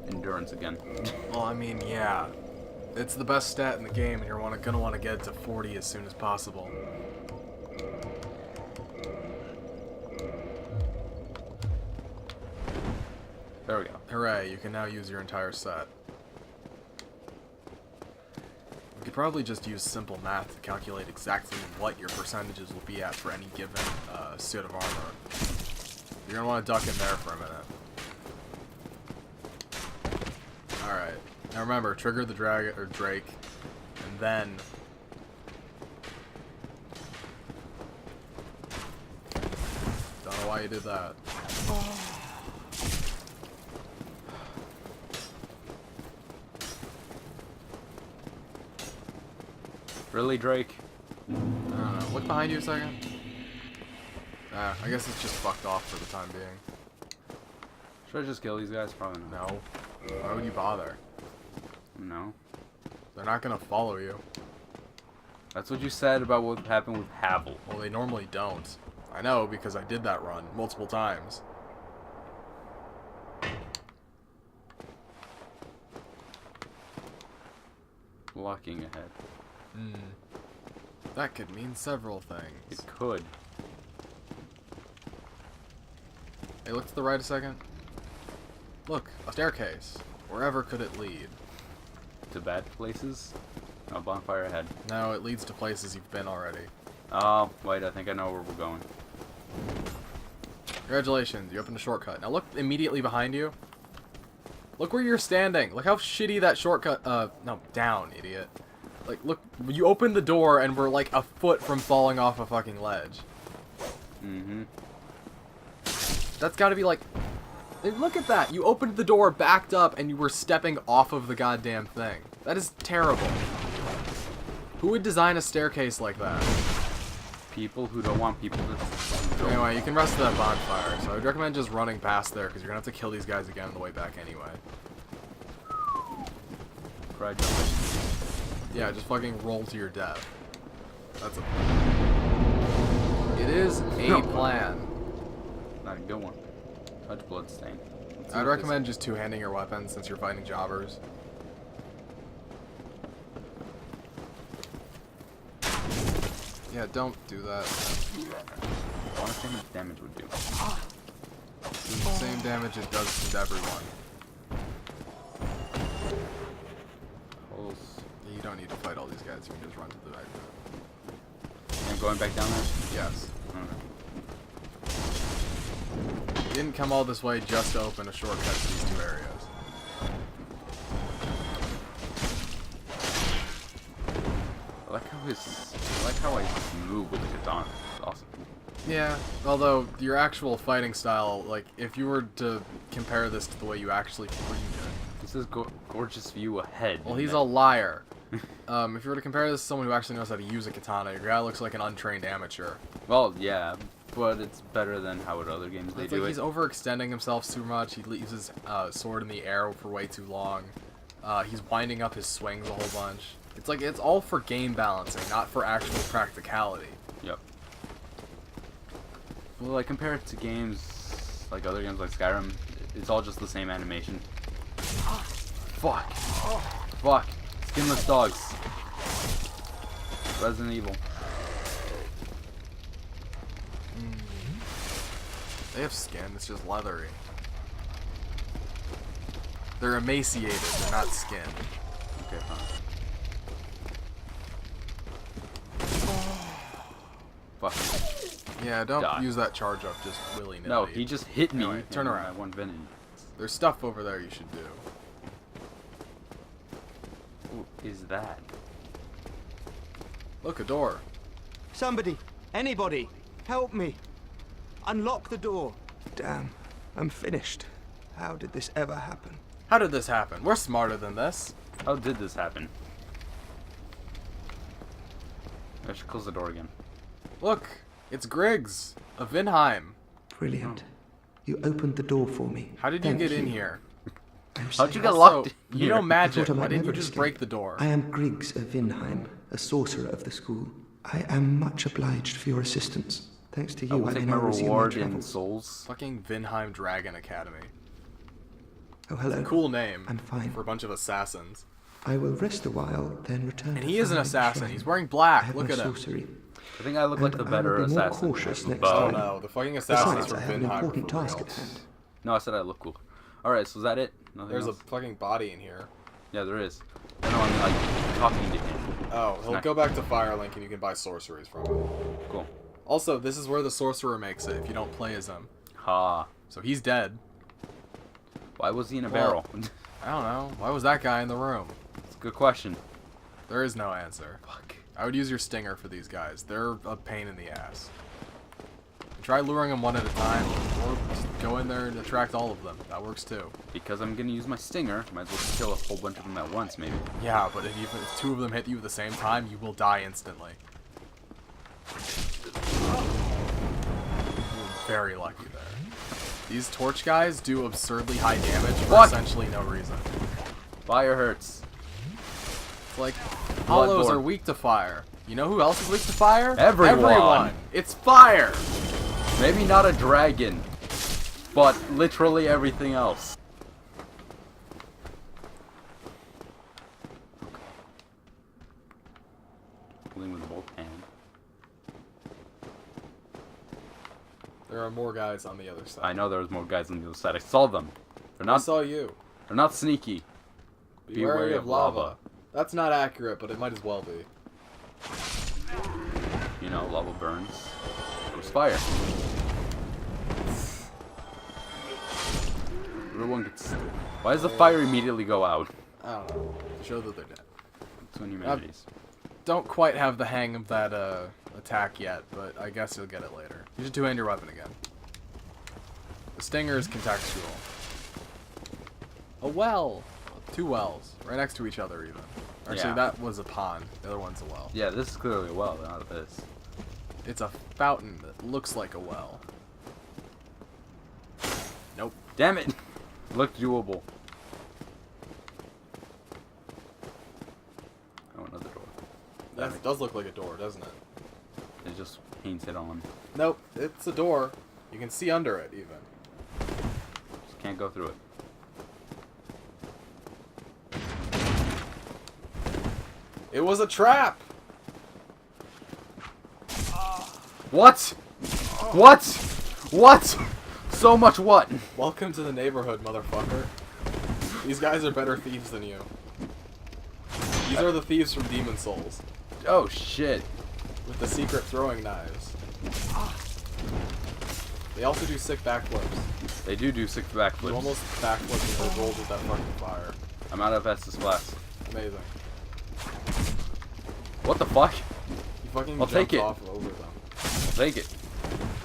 endurance again. Well, I mean, yeah. It's the best stat in the game, and you're gonna want to get it to 40 as soon as possible. There we go. Hooray, you can now use your entire set. We could probably just use simple math to calculate exactly what your percentages will be at for any given suit of armor. You're gonna want to duck in there for a minute. Alright. Now remember, trigger the dragon or Drake, and then don't know why you did that. Really, Drake? I don't know. Look behind you a second. I guess it's just fucked off for the time being. Should I just kill these guys? Probably not. No. Why would you bother? No. They're not gonna follow you. That's what you said about what happened with Havel. Well, they normally don't. I know because I did that run multiple times. Locking ahead. That could mean several things. It could. Hey, look to the right a second. Look, a staircase. Wherever could it lead? To bad places? Oh, bonfire ahead. No, it leads to places you've been already. Oh, wait, I think I know where we're going. Congratulations, you opened a shortcut. Now look immediately behind you. Look where you're standing. Look how shitty that shortcut, no, down, idiot. Like, look, you opened the door and we're like a foot from falling off a fucking ledge. Mm-hmm. That's gotta be like, look at that. You opened the door, backed up, and you were stepping off of the goddamn thing. That is terrible. Who would design a staircase like that? People who don't want people to... Anyway, you can rest at that bonfire, so I would recommend just running past there, because you're going to have to kill these guys again on the way back anyway. Yeah, just fucking roll to your death. That's a plan. It is a plan. Not a good one. Touch bloodstain. I'd recommend just two-handing your weapons since you're fighting jobbers. Yeah, don't do that. I want to see how much damage would do. It's the same damage it does to everyone. Holes. You don't need to fight all these guys, you can just run to the back. I'm going back down there? Yes. Okay. You didn't come all this way just to open a shortcut to these two areas. I like how I move with the katana. It's awesome. Yeah, although your actual fighting style, like, if you were to compare this to the way you actually freed it. This is gorgeous view ahead. Well, he's a liar. If you were to compare this to someone who actually knows how to use a katana, your guy looks like an untrained amateur. Well, yeah, but it's better than how in other games they do it. He's overextending himself too much. He leaves his sword in the air for way too long. He's winding up his swings a whole bunch. It's like, it's all for game balancing, not for actual practicality. Yep. Well, like, compare it to games, like other games like Skyrim, it's all just the same animation. Fuck. Fuck. Skinless dogs. Resident Evil. They have skin, it's just leathery. They're emaciated, they're not skin. Okay, fine. Fuck. Yeah, don't Die. use that charge up just willy-nilly. No, he just hit me. Anyway, turn around. I one venom. There's stuff over there you should do. What is that? Look, a door. Somebody, anybody, help me. Unlock the door. Damn, I'm finished. How did this ever happen? How did this happen? We're smarter than this. How did this happen? I should close the door again. Look, it's Griggs of Vinheim. Brilliant. You opened the door for me. How did you Thank get in here? I'm How'd you safe. get Also, locked in you here? know magic. I thought I Why might didn't you never just escape. break the door? I am Griggs of Vinheim, a sorcerer of the school. I am much obliged for your assistance. Thanks to I you, will I take may my now resume my reward in travels. souls. Fucking Vinheim Dragon Academy. Oh, hello. Cool name I'm fine. for a bunch of assassins. I will rest a while, then return. And to he is an find the assassin. shrine. He's wearing I black. have Look no at him. sorcery. I think I look like the And I better will be more assassin. cautious I have a next bow. Oh time. no, the fucking assassins Besides, from I have an Vinheim important are for task real. at hand. No, I said I look cool. Alright, so is that it? Nothing There's a else? fucking body in here. Yeah, there is. I know I'm like talking to him. Oh, he'll Nice. go back to Firelink and you can buy sorceries from him. Cool. Also, this is where the sorcerer makes it if you don't play as him. Ha. So he's dead. Why was he in a Well- barrel? I don't know. Why was that guy in the room? It's a good question. There is no answer. Fuck. I would use your stinger for these guys. They're a pain in the ass. Try luring them one at a time, or just go in there and attract all of them. That works too. Because I'm gonna use my stinger, might as well kill a whole bunch of them at once, maybe. Yeah, but if two of them hit you at the same time, you will die instantly. You're very lucky there. These torch guys do absurdly high damage for What? essentially no reason. Fire hurts. It's like, hollows Bloodborne. are weak to fire. You know who else is weak to fire? Everyone. Everyone. It's fire! Maybe not a dragon, but literally everything else. Pulling with both hands. There are more guys on the other side. I know there was more guys on the other side. I saw them. They're I not. saw you. They're not sneaky. Be wary of lava. That's not accurate, but it might as well be. You know, lava burns. There's fire. Everyone gets. Why does the fire immediately go out? I don't know. To show that they're dead. Twin humanities. Don't quite have the hang of that attack yet, but I guess you'll get it later. You should two-hand your weapon again. The stinger is contextual. A well! Two wells. Right next to each other, even. Actually, Yeah. that was a pond. The other one's a well. Yeah, this is clearly a well, not this. It's a fountain that looks like a well. Nope. Damn it! Looked doable. Oh, another door. That does look like a door, doesn't it? It just painted on. Nope. It's a door. You can see under it, even. Just can't go through it. It was a trap! What? What? What? So much what? Welcome to the neighborhood, motherfucker. These guys are better thieves than you. These are the thieves from Demon Souls. Oh shit. With the secret throwing knives. They also do sick backflips. They do sick You backflips. almost backflipped and rolled with that fucking fire. I'm out of Estus Glass. Amazing. What the fuck? You fucking I'll take jumped it. off over them. I'll take it.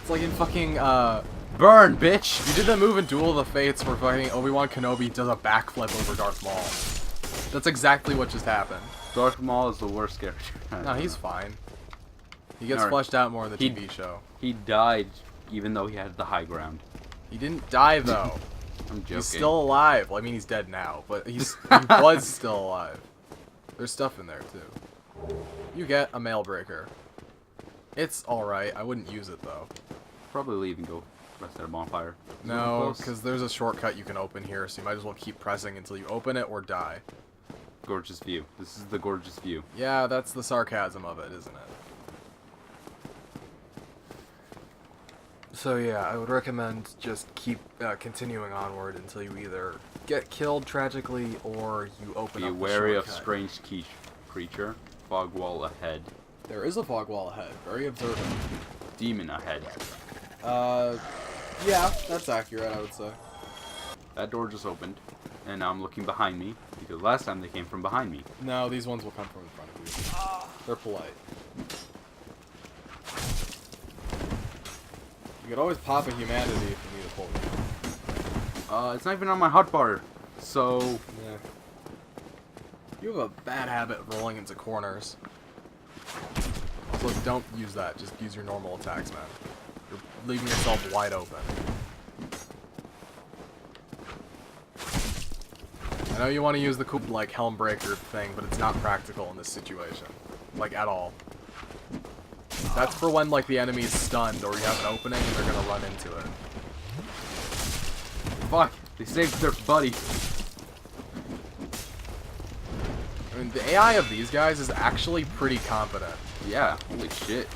It's like in fucking, Burn, bitch! you did that move in Duel of the Fates where fucking Obi-Wan Kenobi does a backflip over Darth Maul. That's exactly what just happened. Darth Maul is the worst character. No, he's fine. He gets Alright. fleshed out more in the He- TV show. He died even though he had the high ground. He didn't die, though. I'm joking. He's still alive. Well, I mean, he's dead now, but he was still alive. There's stuff in there, too. You get a mail breaker. It's alright. I wouldn't use it, though. Probably leave and go rest at a bonfire. Is it No, close? because there's a shortcut you can open here, so you might as well keep pressing until you open it or die. Gorgeous view. This is the gorgeous view. Yeah, that's the sarcasm of it, isn't it? So yeah, I would recommend just keep continuing onward until you either get killed tragically or you open Be up the wary of shortcut. strange creature. Fog wall ahead. There is a fog wall ahead. Very observant. Demon ahead. Yeah, that's accurate, I would say. That door just opened. And now I'm looking behind me. Because last time they came from behind me. No, these ones will come from in front of you. They're polite. You could always pop a humanity if you need a pull. It's not even on my hotbar. So, Yeah. You have a bad habit of rolling into corners. Also, don't use that. Just use your normal attacks, man. You're leaving yourself wide open. I know you want to use the cool, like, Helm Breaker thing, but it's not practical in this situation. Like, at all. That's for when, like, the enemy's stunned or you have an opening and they're gonna run into it. fuck. They saved their buddy. I mean, the AI of these guys is actually pretty competent. Yeah, holy shit.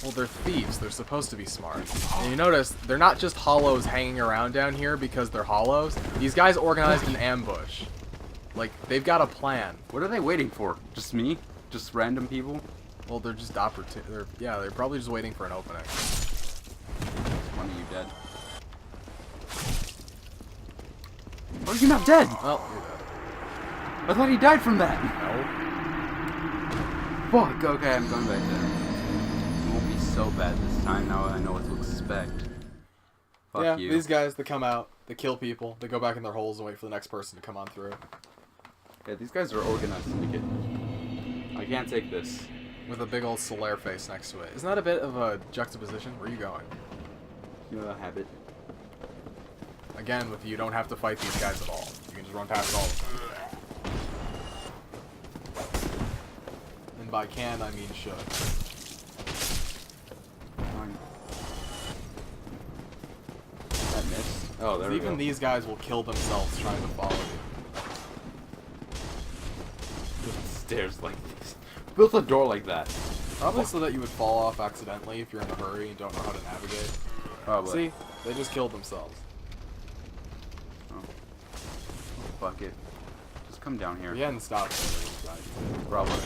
Well, they're thieves. They're supposed to be smart. And you notice, they're not just hollows hanging around down here because they're hollows. These guys organized an ambush. Like, they've got a plan. What are they waiting for? Just me? Just random people? Well, they're just they're probably just waiting for an opening. One of you dead. Oh, you're not dead! Well, you're dead. I thought he died from that! No. Fuck, okay, I'm going back there. It won't be so bad this time, now I know what to expect. Fuck Yeah, you. these guys, they come out, they kill people, they go back in their holes and wait for the next person to come on through. Yeah, these guys are organized syndicate. I can't take this. With a big old Solaire face next to it. Isn't that a bit of a juxtaposition? Where are you going? You know that habit. Again, with you don't have to fight these guys at all. You can just run past all of them. And by can, I mean should. Fine. That missed. Oh, there we Even go. these guys will kill themselves trying to follow you. Stairs like this. Built a door like that. Probably so that you would fall off accidentally if you're in a hurry and don't know how to navigate. Probably. See? They just killed themselves. Oh, fuck it. Just come down here. We hadn't stopped these guys. Probably.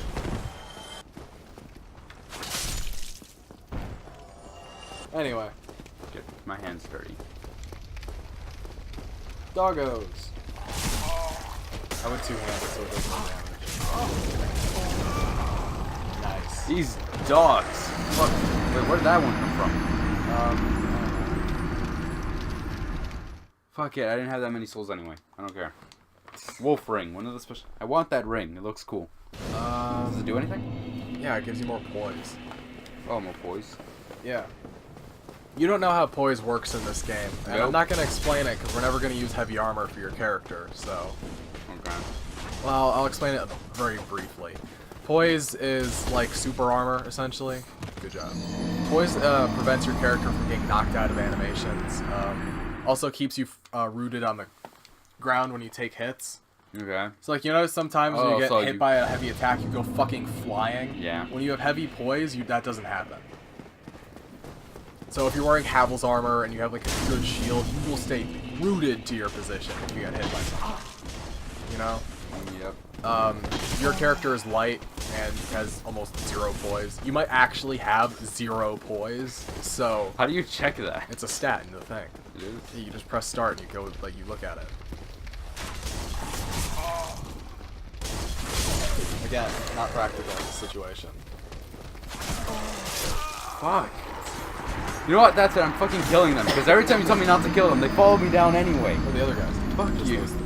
Anyway, Get my hands dirty. doggos. I went two-handed so it does no damage. Nice. These dogs. Fuck. Wait, where did that one come from? Fuck it, I didn't have that many souls anyway. I don't care. Wolf ring, one of the special. I want that ring. It looks cool. Does it do anything? Yeah, it gives you more poise. Oh, more poise. Yeah. You don't know how poise works in this game, and Nope. I'm not going to explain it because we're never going to use heavy armor for your character, so... Okay. Well, I'll explain it very briefly. Poise is like super armor, essentially. Good job. Poise prevents your character from getting knocked out of animations. Also keeps you rooted on the ground when you take hits. Okay. So like, you notice sometimes when Oh, you get so hit by a heavy attack, you go fucking flying. Yeah. When you have heavy poise, that doesn't happen. So if you're wearing Havel's armor and you have like a good shield, you will stay rooted to your position if you get hit by something. You know? Yep. Your character is light and has almost zero poise. You might actually have zero poise, so How do you check that? it's a stat in the thing. It is? You just press start and you go, like, you look at it. Again, not practical in this situation. Fuck. You know what? That's it. I'm fucking killing them. Because every time you tell me not to kill them, they follow me down anyway. Or the other guys. Fuck Just you. those three.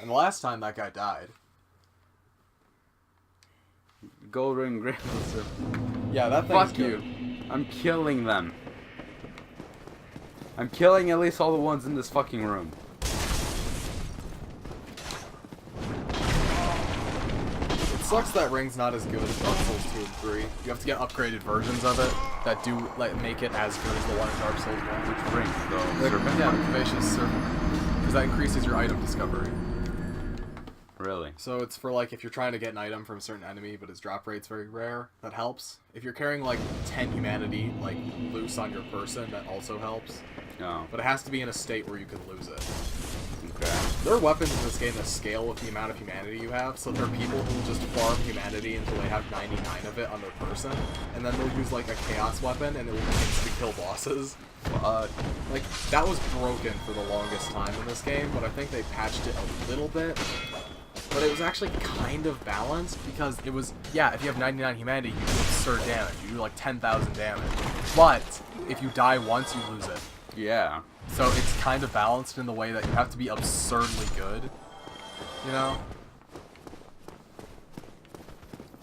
And the last time that guy died. Gold ring, great silver. Yeah, that thing's Fuck good. you. I'm killing them. I'm killing at least all the ones in this fucking room. It sucks that Ring's not as good as Dark Souls 2 and 3. You have to get upgraded versions of it that do like make it as good as the one in Dark Souls 1. Which ring? The serpent Yeah, one? the Vivacious Serpent. Because that increases your item discovery. Really? So it's for like if you're trying to get an item from a certain enemy but its drop rate's very rare, that helps. If you're carrying like 10 humanity like loose on your person, that also helps. No. But it has to be in a state where you can lose it. Okay. There are weapons in this game that scale with the amount of humanity you have, so there are people who will just farm humanity until they have 99 of it on their person, and then they'll use like a chaos weapon and it will instantly kill bosses. Like, that was broken for the longest time in this game, but I think they patched it a little bit. But it was actually kind of balanced, because it was, yeah, if you have 99 humanity, you do absurd damage. You do like 10,000 damage. But, if you die once, you lose it. Yeah. So it's kind of balanced in the way that you have to be absurdly good, you know?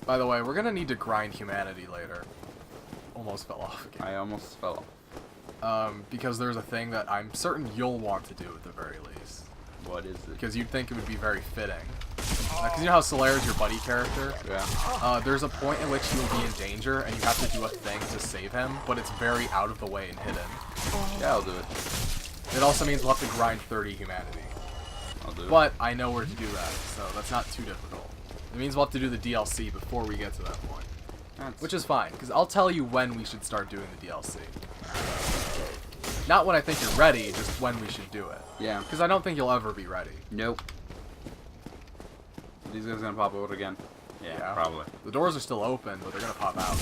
By the way, we're gonna need to grind humanity later. Almost fell off again. I almost fell Because there's a thing that I'm certain you'll want to do at the very least. off. What is it? Because you'd think it would be very fitting. Because you know how Solaire is your buddy character? Yeah. There's a point in which he will be in danger, and you have to do a thing to save him, but it's very out of the way and hidden. Yeah, I'll do it. It also means we'll have to grind 30 humanity. I'll do it. But I know where to do that, so that's not too difficult. It means we'll have to do the DLC before we get to that point. Which is fine, because I'll tell you when we should start doing the DLC. Not when I think you're ready, just when we should do it. Yeah. Because I don't think you'll ever be ready. Nope. Are these guys gonna pop out again? Yeah, probably. The doors are still open, but they're gonna pop out.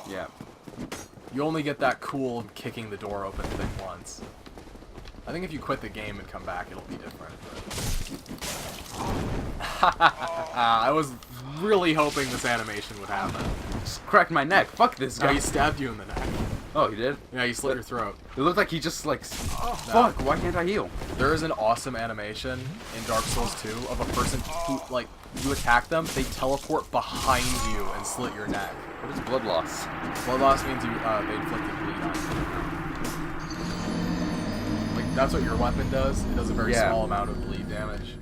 Yeah. You only get that cool kicking the door open thing once. I think if you quit the game and come back, it'll be different. I was really hoping this animation would happen. Just cracked my neck. Fuck this Yeah, guy. he stabbed you in the neck. Oh, he did? Yeah, you slit your throat. It looked like he just like... Fuck, why can't I heal? There is an awesome animation in Dark Souls 2 of a person who, like, you attack them, they teleport behind you and slit your neck. What is blood loss? Blood loss means you, they inflicted bleed on you. Like, that's what your weapon does. It does a very small amount of bleed damage.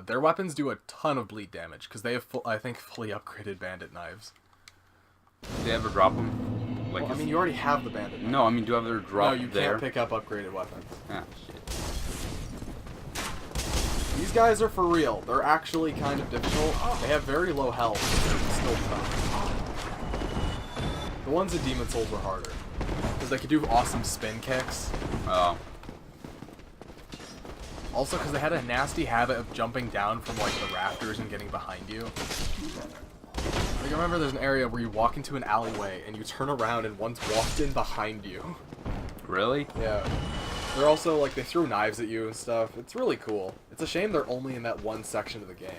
Their weapons do a ton of bleed damage, because they have, I think, fully upgraded bandit knives. Do they ever drop them? Like, Well, I mean, you already have the bandit knife. no, I mean, do I ever drop No, you there? can't pick up upgraded weapons. Ah, shit. These guys are for real. They're actually kind of difficult. They have very low health, but they're still tough. The ones in Demon Souls were harder. Because they could do awesome spin kicks. Oh. Also, because they had a nasty habit of jumping down from, like, the rafters and getting behind you. Like, I remember there's an area where you walk into an alleyway and you turn around and one's walked in behind you. Really? Yeah. They're also, like, they throw knives at you and stuff. It's really cool. It's a shame they're only in that one section of the game.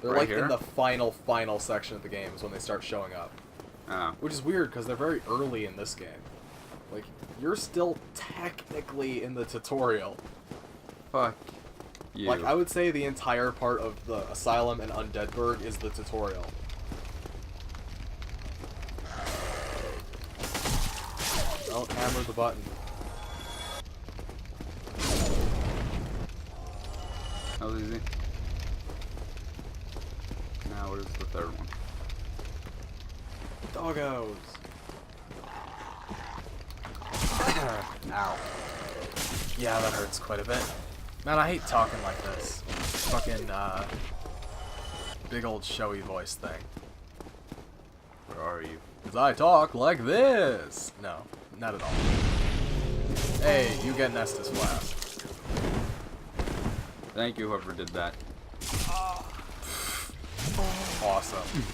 They're, Right like, here? in the final section of the game is when they start showing up. Oh. Which is weird, because they're very early in this game. Like, you're still technically in the tutorial. Fuck you. Like, I would say the entire part of the Asylum and Undead Burg is the tutorial. Don't hammer the button. That was easy. Now, what is the third one? Doggos. Ow. Yeah, that hurts quite a bit. Man, I hate talking like this. Fucking, big old showy voice thing. Where are you? Because I talk like this. No, not at all. Hey, you get Nestus Flask. Thank you, whoever did that. Awesome.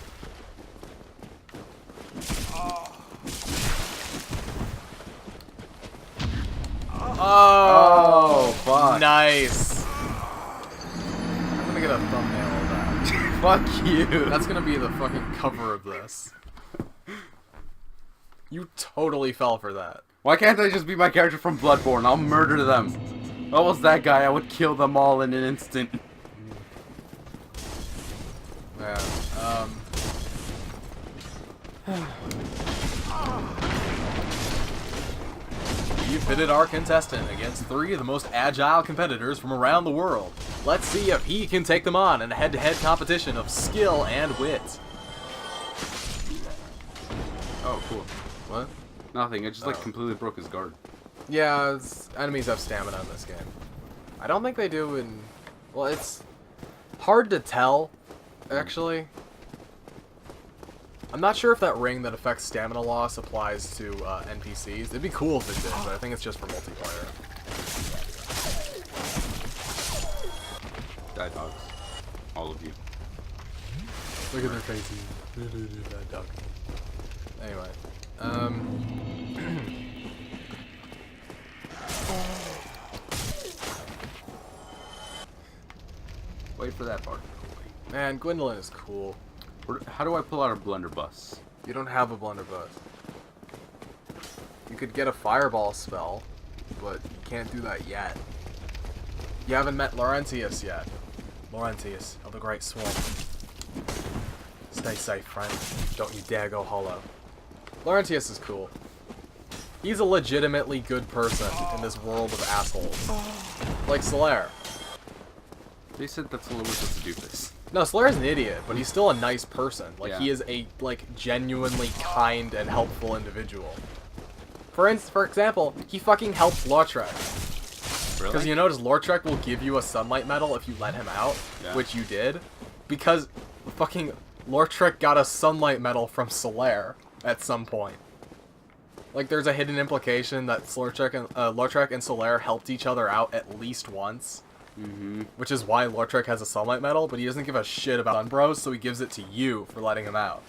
Oh, fuck. Nice. I'm gonna get a thumbnail of that. Fuck you. That's gonna be the fucking cover of this. You totally fell for that. Why can't I just be my character from Bloodborne? I'll murder them. If I was that guy, I would kill them all in an instant. Man, You've pitted our contestant against 3 of the most agile competitors from around the world. Let's see if he can take them on in a head-to-head competition of skill and wit. Oh, cool. What? Nothing. I just like completely broke his guard. Yeah, enemies have stamina in this game. I don't think they do in... Well, it's hard to tell, actually. I'm not sure if that ring that affects stamina loss applies to NPCs. It'd be cool if it did, but I think it's just for multiplayer. Die dogs. All of you. Look at their faces. That dog. Anyway. Wait for that part. Man, Gwendolyn is cool. How do I pull out a blunderbuss? You don't have a blunderbuss. You could get a fireball spell, but you can't do that yet. You haven't met Laurentius yet. Laurentius of the Great Swarm. Stay safe, friend. Don't you dare go hollow. Laurentius is cool. He's a legitimately good person in this world of assholes. Like Solaire. They said that Solaire was supposed to do this. No, Solaire's an idiot, but he's still a nice person. Like, Yeah. he is a, like, genuinely kind and helpful individual. For example, he fucking helped Lautrec. Because Really? you notice Lortrek will give you a sunlight medal if you let him out, Yeah. which you did, because fucking Lortrek got a sunlight medal from Solaire at some point. Like, there's a hidden implication that Lortrek and Solaire helped each other out at least once. Mm-hmm. Which is why Lortrek has a sunlight medal, but he doesn't give a shit about Sunbros, so he gives it to you for letting him out.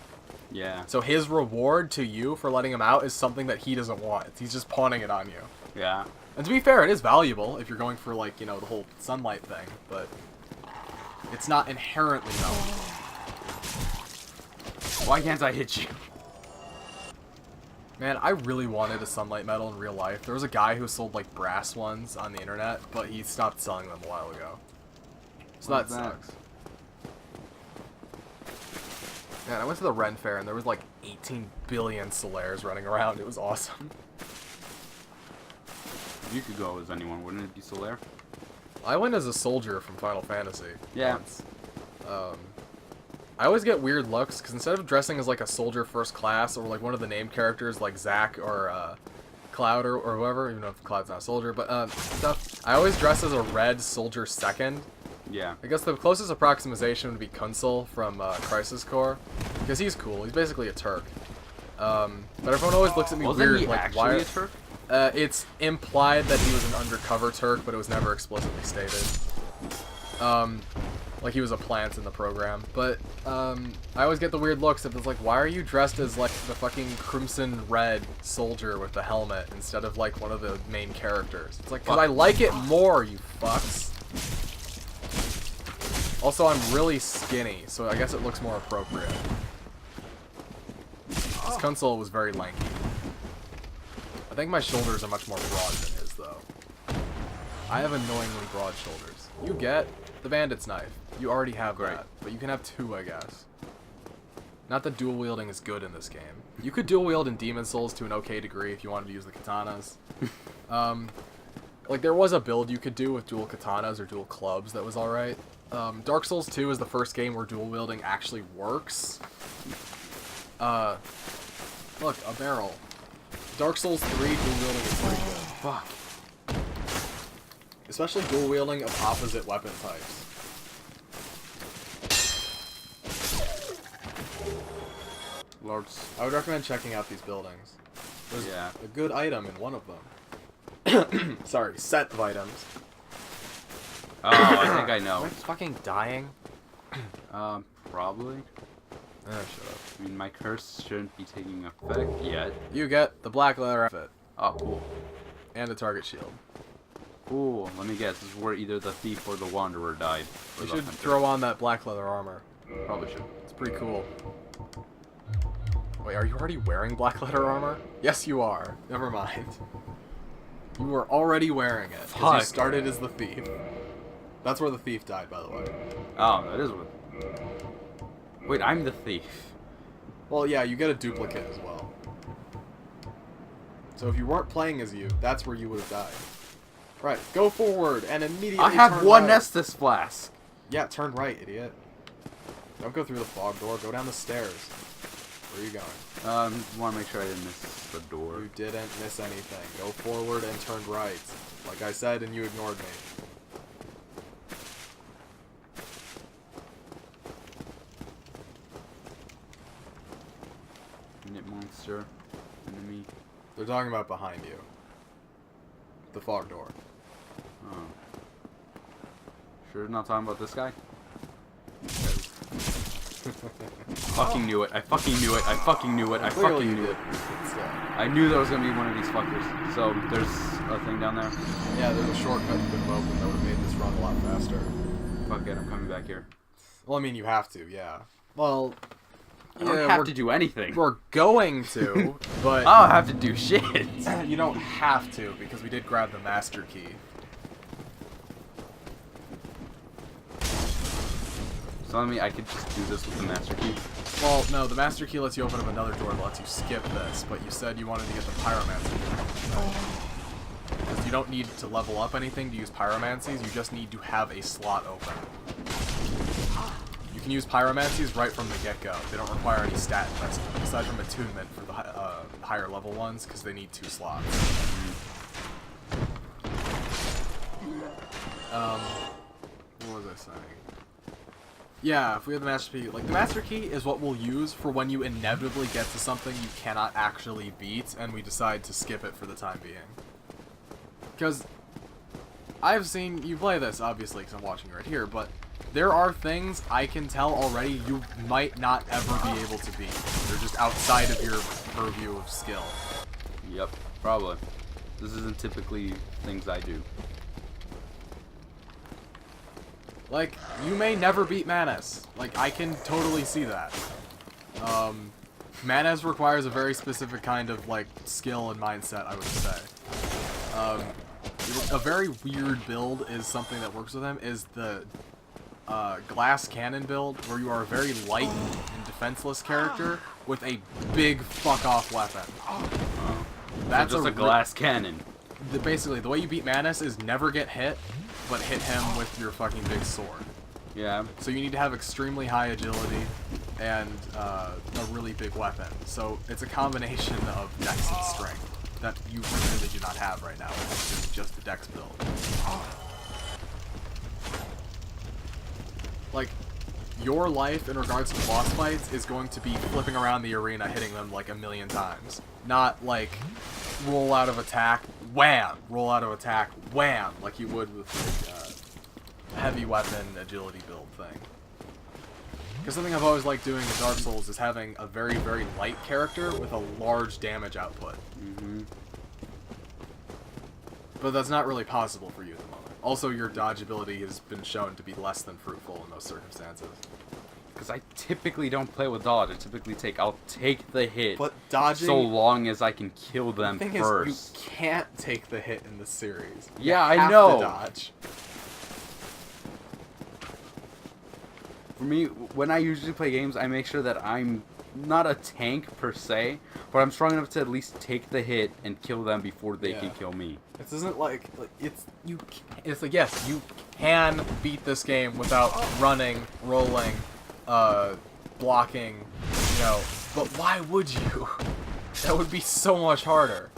Yeah. So his reward to you for letting him out is something that he doesn't want. He's just pawning it on you. Yeah. And to be fair, it is valuable if you're going for, like, you know, the whole sunlight thing, but it's not inherently valuable. Why can't I hit you? Man, I really wanted a sunlight medal in real life. There was a guy who sold, like, brass ones on the internet, but he stopped selling them a while ago. So that sucks. Man, I went to the Ren Fair and there was like 18 billion Solaires running around. It was awesome. You could go as anyone, wouldn't it be Solaire? I went as a soldier from Final Fantasy. Yeah. Once. I always get weird looks because instead of dressing as like a soldier first class or like one of the named characters like Zack or Cloud or whoever, even if Cloud's not a soldier, but stuff, I always dress as a red soldier second. Yeah. I guess the closest approximation would be Kunsel from Crisis Core, because he's cool. He's basically a Turk. But everyone always looks at me Wasn't weird. he Like, actually why? a Turk? It's implied that he was an undercover Turk, but it was never explicitly stated. Like he was a plant in the program. But I always get the weird looks if it's like, why are you dressed as like the fucking crimson red soldier with the helmet instead of like one of the main characters? It's like, because I like it more, you fucks. Also, I'm really skinny, so I guess it looks more appropriate. This console was very lanky. I think my shoulders are much more broad than his, though. I have annoyingly broad shoulders. You get the bandit's knife. You already have that, but you can have two, I guess. Not that dual wielding is good in this game. You could dual wield in Demon Souls to an okay degree if you wanted to use the katanas. Like, there was a build you could do with dual katanas or dual clubs that was alright. Dark Souls 2 is the first game where dual wielding actually works. Look, a barrel. Dark Souls 3 dual wielding is pretty good. Fuck. Especially dual wielding of opposite weapon types. Lords. I would recommend checking out these buildings. There's a good item in one of them. Sorry, set of items. Oh, I think I know. Am I fucking dying? Probably. Shut up. I mean, my curse shouldn't be taking effect yet. You get the black leather outfit. Oh, cool. And the target shield. Cool. Let me guess. This is where either the thief or the wanderer died. You should throw on that black leather armor. Probably should. It's pretty cool. Wait, are you already wearing black leather armor? Yes, you are. Never mind. You were already wearing it. Because you Fuck. started as the thief. That's where the thief died, by the way. Oh, that is what... Wait, I'm the thief. Well, yeah, you get a duplicate as well. So if you weren't playing as you, that's where you would have died. Right, go forward and immediately I have turn one right. Estus flask. Yeah, turn right, idiot. Don't go through the fog door, go down the stairs. Where are you going? Want to make sure I didn't miss the door. You didn't miss anything. Go forward and turn right. Like I said, and you ignored me. Unit monster. Enemy. They're talking about behind you. The fog door. Oh. Sure not talking about this guy? Fucking knew it. I fucking knew it. I fucking knew it. I Clearly fucking you knew did. it. Still. I knew there was gonna be one of these fuckers. So there's a thing down there. Yeah, there's a shortcut you could have opened that would have made this run a lot faster. Fuck it, I'm coming back here. Well, I mean, you have to, yeah. Well, I don't have to do anything. We're going to, but I don't have to do shit. you don't have to because we did grab the master key. So I mean, I could just do this with the master key. Well, no, the master key lets you open up another door that lets you skip this, but you said you wanted to get the pyromancy. Because you don't need to level up anything to use pyromancies, you just need to have a slot open. You can use pyromancies right from the get-go. They don't require any stat investment, aside from attunement for the higher level ones, because they need 2 slots. What was I saying? Yeah, if we have the master key, like the master key is what we'll use for when you inevitably get to something you cannot actually beat, and we decide to skip it for the time being. Because I've seen you play this, obviously, because I'm watching you right here, but there are things I can tell already you might not ever be able to beat. They're just outside of your purview of skill. Yep, probably. This isn't typically things I do. Like, you may never beat Manus. Like, I can totally see that. Manus requires a very specific kind of, like, skill and mindset, I would say. A very weird build is something that works with him, is the glass cannon build, where you are a very light and defenseless character with a big fuck-off weapon. That's so just a glass cannon. Basically, the way you beat Manus is never get hit, but hit him with your fucking big sword. Yeah. So you need to have extremely high agility and a really big weapon. So it's a combination of dex and strength that you really do not have right now. It's just the dex build. Like, your life in regards to boss fights is going to be flipping around the arena, hitting them like a million times. Not like roll out of attack, wham! Roll out of attack, wham! Like you would with like, heavy weapon agility build thing. Because something I've always liked doing in Dark Souls is having a very, very light character with a large damage output. Mm-hmm. But that's not really possible for you at the moment. Also, your dodge ability has been shown to be less than fruitful in those circumstances. Because I typically don't play with dodge. I'll take the hit. But dodging, so long as I can kill them the thing first. is, you can't take the hit in this series. Yeah, you I have know. To dodge. For me, when I usually play games, I make sure that I'm not a tank per se, but I'm strong enough to at least take the hit and kill them before they can kill me. This isn't like it's like, yes, you can beat this game without running, rolling, blocking, you know, but why would you? That would be so much harder.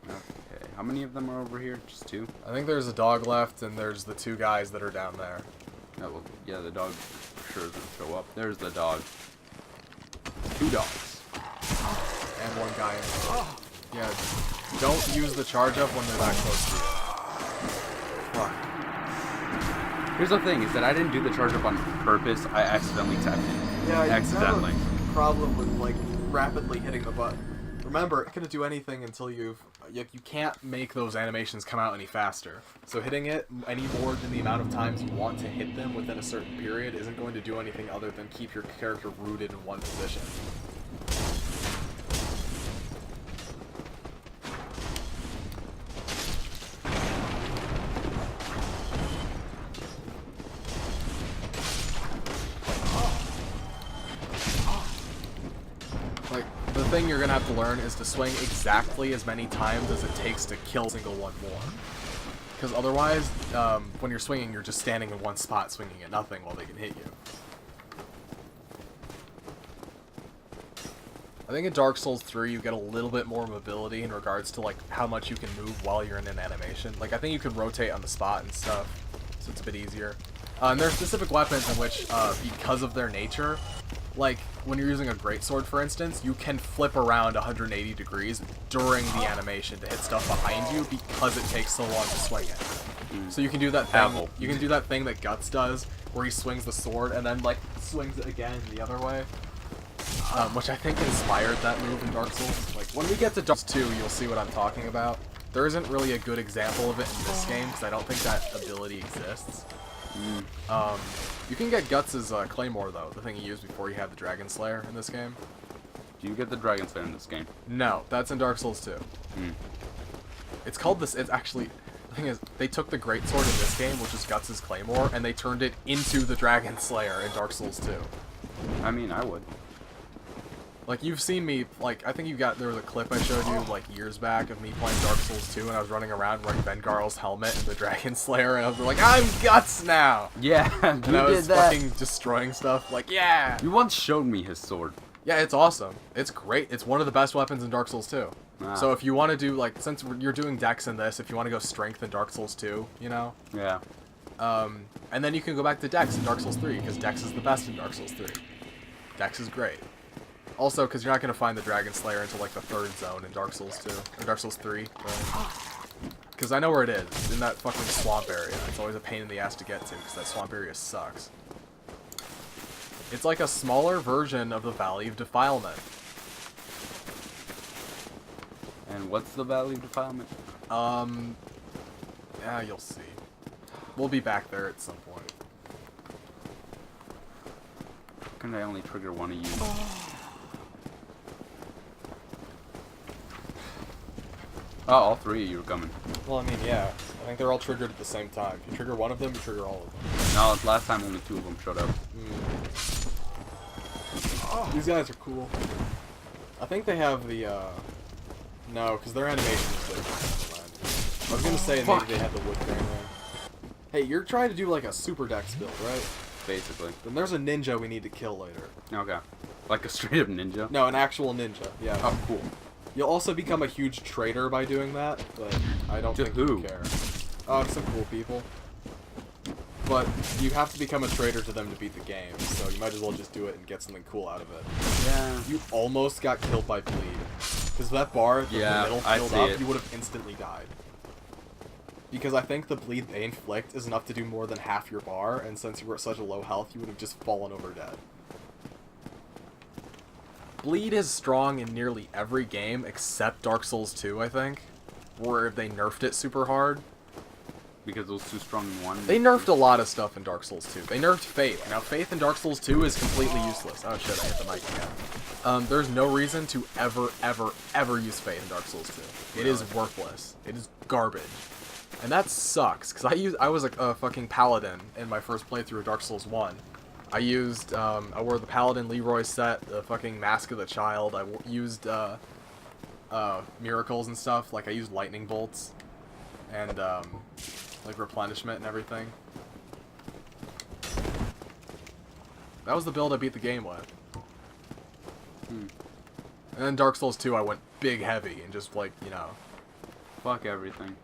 Okay, how many of them are over here? Just two? I think there's a dog left, and there's the two guys that are down there. Oh, well, yeah, the dog sure doesn't show up. There's the dog. Two dogs. And one guy in the Yeah, don't use the charge up when they're that close to you. Fuck. Here's the thing, is that I didn't do the charge up on purpose. I accidentally tapped it. Yeah, accidentally. Problem with, like, rapidly hitting the button. Remember, it couldn't do anything until you can't make those animations come out any faster. So hitting it any more than the amount of times you want to hit them within a certain period isn't going to do anything other than keep your character rooted in one position. The thing you're gonna have to learn is to swing exactly as many times as it takes to kill a single one more. Because otherwise, when you're swinging, you're just standing in one spot swinging at nothing while they can hit you. I think in Dark Souls 3 you get a little bit more mobility in regards to like how much you can move while you're in an animation. Like I think you can rotate on the spot and stuff, so it's a bit easier. And there are specific weapons in which, because of their nature, like when you're using a greatsword, for instance, you can flip around 180 degrees during the animation to hit stuff behind you because it takes so long to swing it. So you can do that thing. You can do that thing that Guts does, where he swings the sword and then like swings it again the other way, which I think inspired that move in Dark Souls. Like when we get to Dark Souls 2, you'll see what I'm talking about. There isn't really a good example of it in this game because I don't think that ability exists. You can get Guts' Claymore, though, the thing he used before he had the Dragon Slayer in this game. Do you get the Dragon Slayer in this game? No, that's in Dark Souls 2. It's called this, it's actually, the thing is, they took the Greatsword in this game, which is Guts' Claymore, and they turned it into the Dragon Slayer in Dark Souls 2. I mean, I would. Like, you've seen me, like, I think there was a clip I showed you, like, years back of me playing Dark Souls 2, and I was running around wearing Vengarl's helmet and the Dragon Slayer, and I was like, I'm Guts now! Yeah, And I was fucking destroying stuff, like, yeah! You once showed me his sword. Yeah, it's awesome. It's great. It's one of the best weapons in Dark Souls 2. Ah. So if you want to do, like, since you're doing Dex in this, if you want to go Strength in Dark Souls 2, you know? Yeah. And then you can go back to Dex in Dark Souls 3, because Dex is the best in Dark Souls 3. Dex is great. Also, because you're not going to find the Dragon Slayer until, like, the 3rd zone in Dark Souls 2. Or Dark Souls 3. Because I know where it is. It's in that fucking swamp area. It's always a pain in the ass to get to, because that swamp area sucks. It's like a smaller version of the Valley of Defilement. And what's the Valley of Defilement? Yeah, you'll see. We'll be back there at some point. Can I only trigger one of you? Oh, all 3 of you are coming. Well, I mean, yeah. I think they're all triggered at the same time. If you trigger one of them, you trigger all of them. No, last time only 2 of them showed up. These guys are cool. I think they have the, no, because their animation is different. I was gonna say maybe they had the wood grain there. Hey, you're trying to do, like, a super dex build, right? Basically. Then there's a ninja we need to kill later. Okay. Like a straight up ninja? No, an actual ninja, yeah. Oh, cool. You'll also become a huge traitor by doing that, but I don't To think who? you care. Oh, some cool people. But you have to become a traitor to them to beat the game, so you might as well just do it and get something cool out of it. Yeah. You almost got killed by Bleed. Because that bar in the middle filled up, you would have instantly died. Because I think the bleed they inflict is enough to do more than half your bar, and since you were at such a low health, you would have just fallen over dead. Bleed is strong in nearly every game except Dark Souls 2, I think, where they nerfed it super hard. Because it was too strong in one. They nerfed a lot of stuff in Dark Souls 2. They nerfed Faith. Now, Faith in Dark Souls 2 is completely useless. Oh shit, I hit the mic again. There's no reason to ever use Faith in Dark Souls 2. It is worthless. It is garbage. And that sucks, because I was a fucking paladin in my first playthrough of Dark Souls 1. I used, I wore the Paladin Leroy set, the fucking Mask of the Child. I used, miracles and stuff. Like, I used lightning bolts. And, like, replenishment and everything. That was the build I beat the game with. And then Dark Souls 2, I went big heavy and just, like, you know. Fuck everything.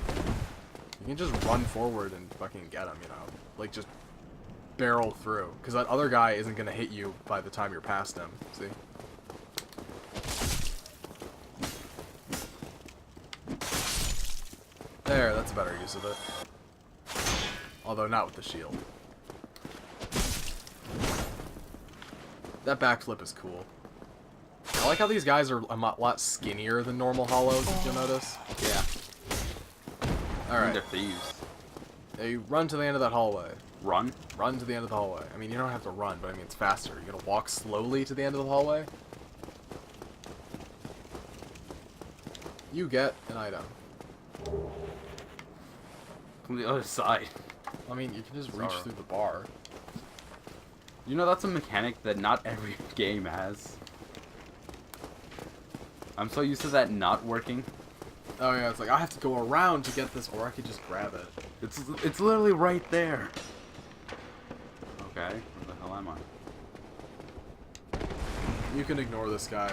You can just run forward and fucking get him, you know. Like, just barrel through. Because that other guy isn't going to hit you by the time you're past him. See? There, that's a better use of it. Although not with the shield. That backflip is cool. I like how these guys are a lot skinnier than normal hollows, if you'll notice. Yeah. Alright. They're thieves. They run to the end of that hallway. Run? Run to the end of the hallway. I mean, you don't have to run, but I mean, it's faster. You're gonna walk slowly to the end of the hallway. You get an item. From the other side. I mean, you can just reach through the bar. You know, that's a mechanic that not every game has. I'm so used to that not working. Oh yeah, it's like, I have to go around to get this, or I could just grab it. It's literally right there. Okay, where the hell am I? You can ignore this guy.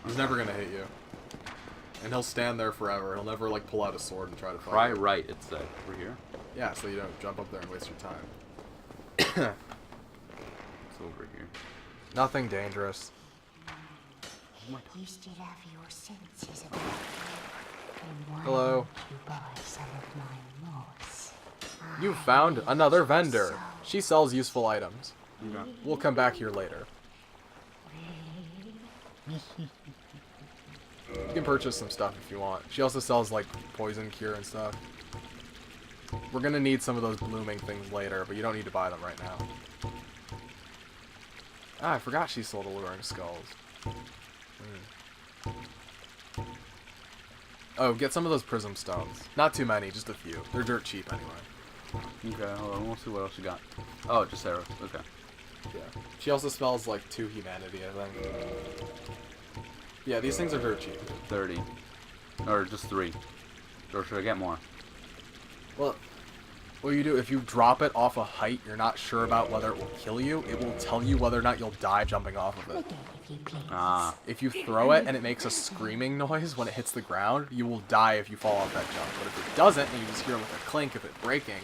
He's never gonna hit you. And he'll stand there forever. He'll never, like, pull out a sword and try to fight Try you. right, it said. Over here? Yeah, so you don't jump up there and waste your time. It's over here. Nothing dangerous. You still have your senses about you. And why Hello. don't you buy some of my moss? You found another vendor. She sells useful items. Okay. We'll come back here later. You can purchase some stuff if you want. She also sells, like, poison cure and stuff. We're gonna need some of those blooming things later, but you don't need to buy them right now. Ah, I forgot she sold alluring skulls. Oh, get some of those prism stones. Not too many, just a few. They're dirt cheap anyway. Okay, hold on, we'll see what else you got. Oh, just arrows. Okay. Yeah. She also sells, like, 2 humanity, I think. Yeah, these things are dirt cheap. 30. Or just 3. Or should I get more? Well, what you do, if you drop it off a height you're not sure about whether it will kill you, it will tell you whether or not you'll die jumping off of it. Look at if you please. Ah. If you throw it and it makes a screaming noise when it hits the ground, you will die if you fall off that jump. But if it doesn't, and you just hear like a clink of it breaking,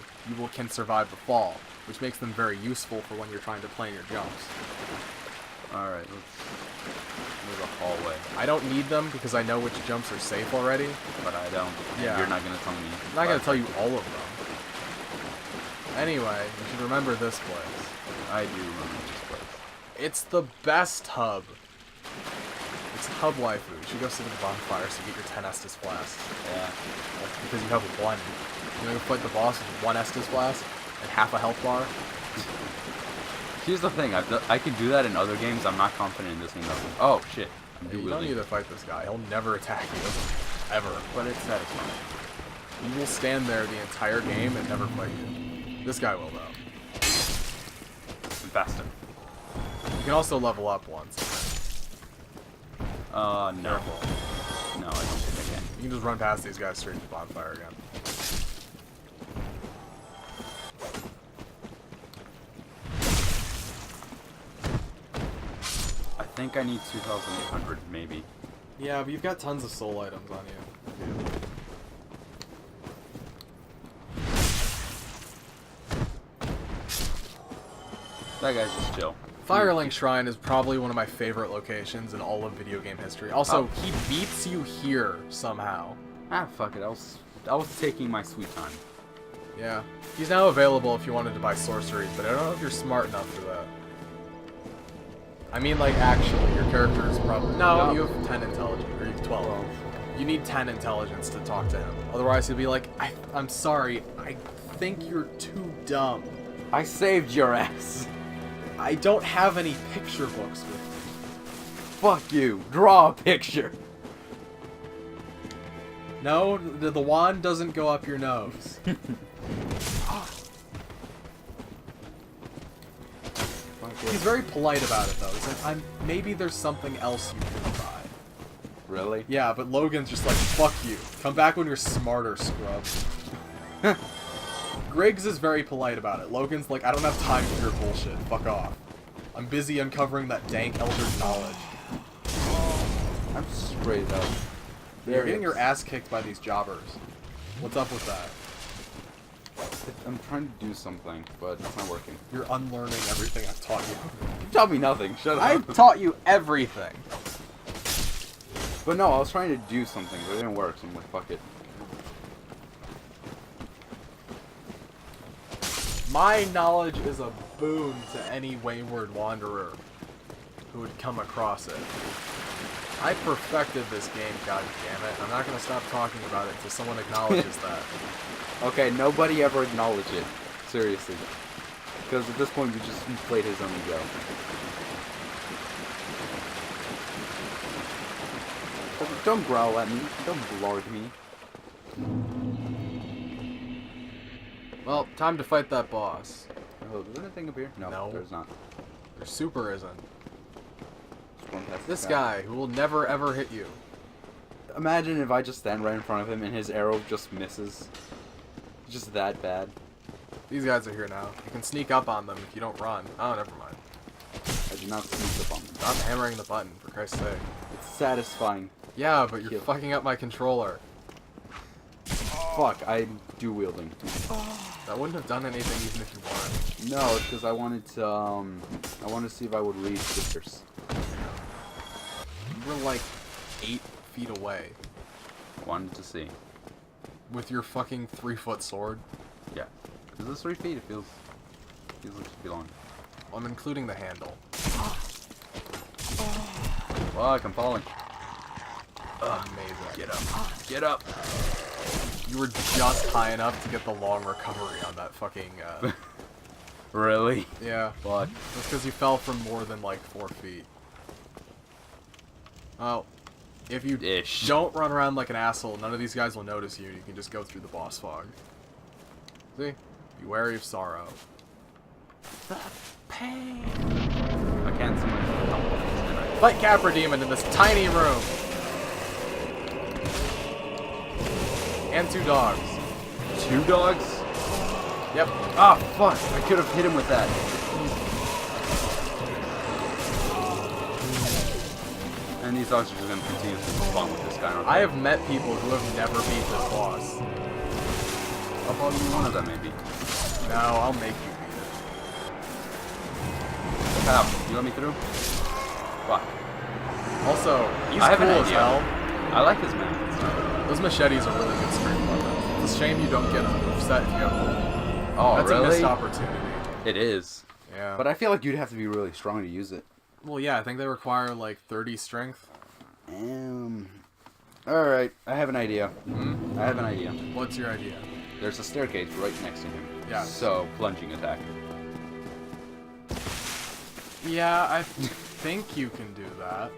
can survive the fall, which makes them very useful for when you're trying to plan your jumps. Alright, there's a hallway. I don't need them because I know which jumps are safe already. But I don't. Yeah. You're not gonna tell me. I'm not going to tell you all of them. Anyway, you should remember this place. I do remember this place. It's the best hub. It's hub waifu. You should go sit at the bonfire so you get your 10 Estus Flasks. Yeah. That's because you have one. You know, you fight the boss with 1 Estus Flask and half a health bar. Here's the thing, I can do that in other games. I'm not confident in this game though. Oh shit. You don't need to fight this guy. He'll never attack you. Ever. But it's satisfying. You will stand there the entire game and never fight you. This guy will though. Faster. You can also level up once. No. Careful. No, I don't think I can. You can just run past these guys straight to the bonfire again. I think I need 2,800 maybe. Yeah, but you've got tons of soul items on you. That guy's just chill. Firelink Shrine is probably one of my favorite locations in all of video game history. Also, he beats you here somehow. Ah, fuck it. I was taking my sweet time. Yeah. He's now available if you wanted to buy sorceries, but I don't know if you're smart enough for that. I mean, like, actually, your character is probably... No, you have 10 intelligence, or you have 12. You need 10 intelligence to talk to him. Otherwise, he'll be like, I'm sorry, I think you're too dumb. I saved your ass. I don't have any picture books with me. Fuck you. Draw a picture. No, the wand doesn't go up your nose. He's very polite about it, though. He's like, maybe there's something else you can try. Really? Yeah, but Logan's just like, fuck you. Come back when you're smarter, scrub. Griggs is very polite about it. Logan's like, I don't have time for your bullshit. Fuck off. I'm busy uncovering that dank elder knowledge. I'm straight up. You're getting your ass kicked by these jobbers. What's up with that? I'm trying to do something, but it's not working. You're unlearning everything I've taught you. You taught me nothing. Shut up. I taught you everything. But no, I was trying to do something, but it didn't work, so I'm like, fuck it. My knowledge is a boon to any wayward wanderer who would come across it. I perfected this game, goddammit. I'm not gonna stop talking about it until someone acknowledges that. Okay, nobody ever acknowledged it. Seriously. Because at this point, we just played his own ego. Don't growl at me. Don't blard me. Well, time to fight that boss. Oh, is there anything up here? No, there's not. There super isn't. Just run past This guy, who will never ever hit you. Imagine if I just stand right in front of him and his arrow just misses. It's just that bad. These guys are here now. You can sneak up on them if you don't run. Oh, never mind. I do not sneak up on them. Stop hammering the button, for Christ's sake. It's satisfying. Yeah, but you're Kill. fucking up my controller. Fuck, I'm dual-wielding. That wouldn't have done anything even if you wanted. No, it's because I wanted to, I wanted to see if I would read pictures. You were like 8 feet away. Wanted to see. With your fucking 3-foot sword. Yeah. Is this 3 feet? It feels like it should be long. I'm including the handle. Fuck, I'm falling. Amazing. Get up. Get up. You were just high enough to get the long recovery on that fucking, Really? Yeah. Fuck. That's because you fell from more than, like, 4 feet. Oh. If you don't run around like an asshole, none of these guys will notice you, and you can just go through the boss fog. See? Be wary of sorrow. The pain. I can't see my Fight Capra Demon in this tiny room. And 2 dogs. 2 dogs? Yep. Ah, fuck. I could have hit him with that. And these dogs are just gonna continue to spawn with this guy. aren't I they? have met people who have never beat this boss. I'll probably be one of them, maybe. No, I'll make you beat How? You let me through? Fuck. it. Also, he's I have cool an as idea. hell. I like his map. Those machetes are really good strength weapons. It's a shame you don't get a moveset if you have one. Oh, That's really? a missed opportunity. It is. Yeah. But I feel like you'd have to be really strong to use it. Well, yeah, I think they require like 30 strength. Alright, I have an idea. Hmm? I have an idea. What's your idea? There's a staircase right next to him. Yeah. So, plunging attack. Yeah, I think you can do that.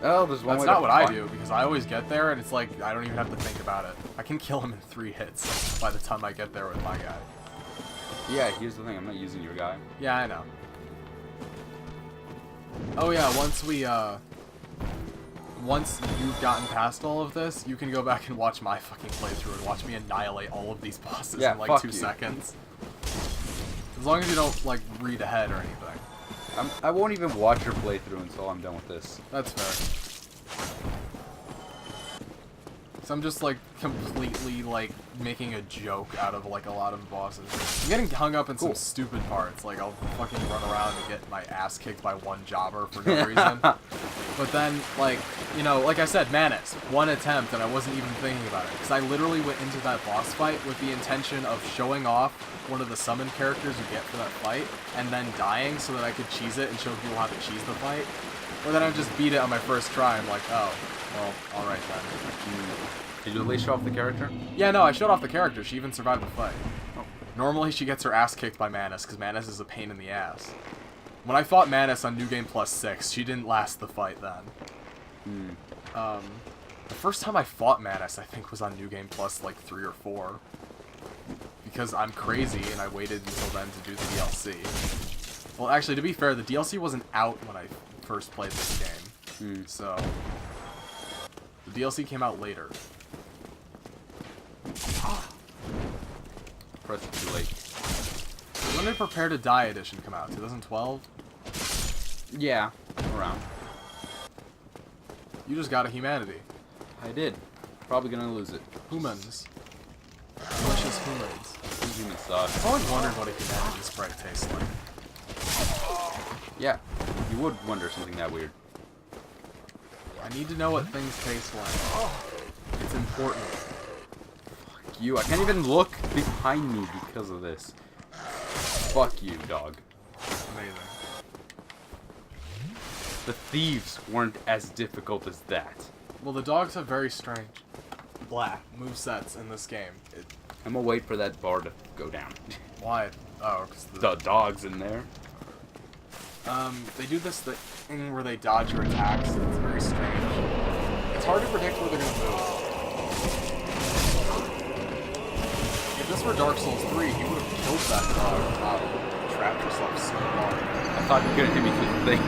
Oh, there's one That's way not to what I find- do, because I always get there and it's like, I don't even have to think about it. I can kill him in 3 hits by the time I get there with my guy. Yeah, here's the thing. I'm not using your guy. Yeah, I know. Oh yeah, once you've gotten past all of this, you can go back and watch my fucking playthrough and watch me annihilate all of these bosses Yeah, in like fuck 2 you. seconds. As long as you don't, like, read ahead or anything. I won't even watch your playthrough until I'm done with this. That's fair. So I'm just, like, completely, like, making a joke out of, like, a lot of bosses. I'm getting hung up in some stupid parts. Like, I'll fucking run around and get my ass kicked by one jobber for no reason. But then, like, you know, like I said, Manus, 1 attempt, and I wasn't even thinking about it. Because I literally went into that boss fight with the intention of showing off one of the summon characters you get for that fight, and then dying so that I could cheese it and show people how to cheese the fight. Or then I just beat it on my first try. I'm like, oh, well, alright then. Did you at least show off the character? Yeah, no, I showed off the character. She even survived the fight. Normally, she gets her ass kicked by Manus, because Manus is a pain in the ass. When I fought Manus on New Game Plus 6, she didn't last the fight then. The first time I fought Manus, I think, was on New Game Plus, like, 3 or 4. Because I'm crazy, and I waited until then to do the DLC. Well, actually, to be fair, the DLC wasn't out when I first played this game. So, the DLC came out later. Press it too late. When did Prepare to Die edition come out? 2012? Yeah, around. You just got a humanity. I did. Probably gonna lose it. Humans. Delicious humans. These humans suck. I've always wondered what a humanity sprite tastes like. Yeah, you would wonder something that weird. I need to know what things taste like. It's important. Fuck you. I can't even look behind me because of this. Fuck you, dog. Amazing. The thieves weren't as difficult as that. Well, the dogs have very strange black movesets in this game. I'm gonna wait for that bar to go down. Why? Oh, because The dog's in there. they do this thing where they dodge your attacks. It's very strange. It's hard to predict where they're gonna move. If this were Dark Souls 3, you would have killed that dog. Trapped yourself so hard. I thought you were gonna hit me through the thing.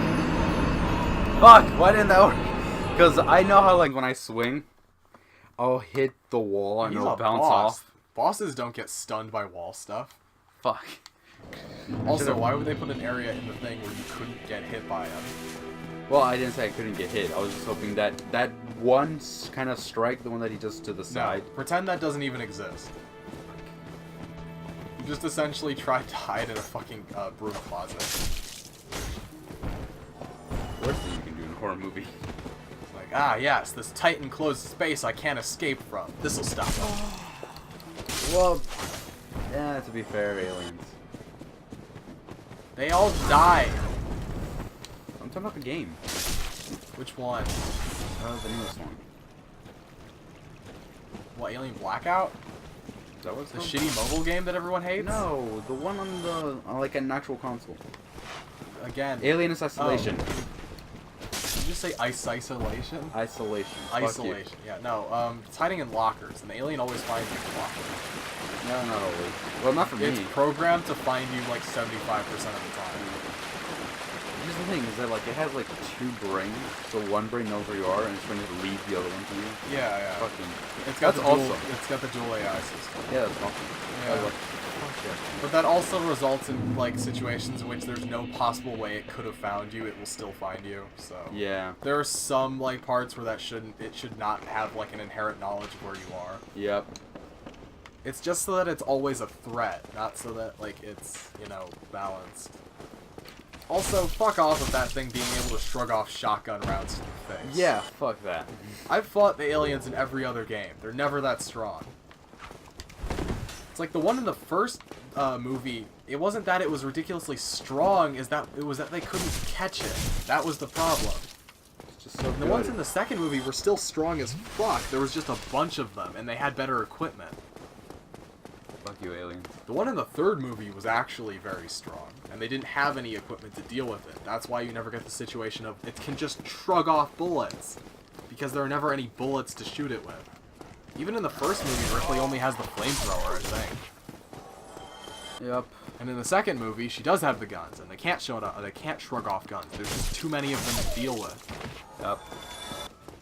Fuck! Why didn't that work? Because I know how, like, when I swing, I'll hit the wall and He's it'll a bounce boss. off. Bosses don't get stunned by wall stuff. Fuck. Also, why would they put an area in the thing where you couldn't get hit by him? Well, I didn't say I couldn't get hit. I was just hoping that that one kind of strike, the one that he does to the side. No, pretend that doesn't even exist. You just essentially tried to hide in a fucking broom closet. Worst thing you can do in a horror movie. Like, ah, yes, this tight enclosed space I can't escape from. This'll stop them. Well, yeah, to be fair, aliens. They all die. I'm talking about the game. Which one? The newest one. What, Alien Blackout? Is that what's The called? shitty mobile game that everyone hates? No, the one on the like an actual console. Again. Alien Isolation. Did you just say isolation? Isolation. Fuck you. Isolation. Yeah, no, it's hiding in lockers, and the alien always finds you in lockers. No, not always. Well, not for me. It's programmed to find you like 75% of the time. Here's the thing, is that like it has like 2 brains, so one brain knows where you are and it's trying to lead the other one to you. Yeah, yeah. Fucking. It's got That's the dual, awesome. It's got the dual AI system. Yeah, that's awesome. Yeah. But that also results in like situations in which there's no possible way it could have found you. It will still find you. So Yeah. there are some like parts where it should not have like an inherent knowledge of where you are. Yep. It's just so that it's always a threat, not so that like it's, you know, balanced. Also, fuck off with that thing being able to shrug off shotgun rounds to the face. Yeah, fuck that. I've fought the aliens in every other game. They're never that strong. It's like the one in the first movie, it wasn't that it was ridiculously strong, it was that they couldn't catch it. That was the problem. It's just so And the ones in the second movie were still strong as fuck. There was just a bunch of them, and they had better equipment. Fuck you, aliens. The one in the third movie was actually very strong, and they didn't have any equipment to deal with it. That's why you never get the situation of it can just shrug off bullets, because there are never any bullets to shoot it with. Even in the first movie, Ripley only has the flamethrower, I think. Yep. And in the second movie, she does have the guns, and they can't they can't shrug off guns. There's just too many of them to deal with. Yep.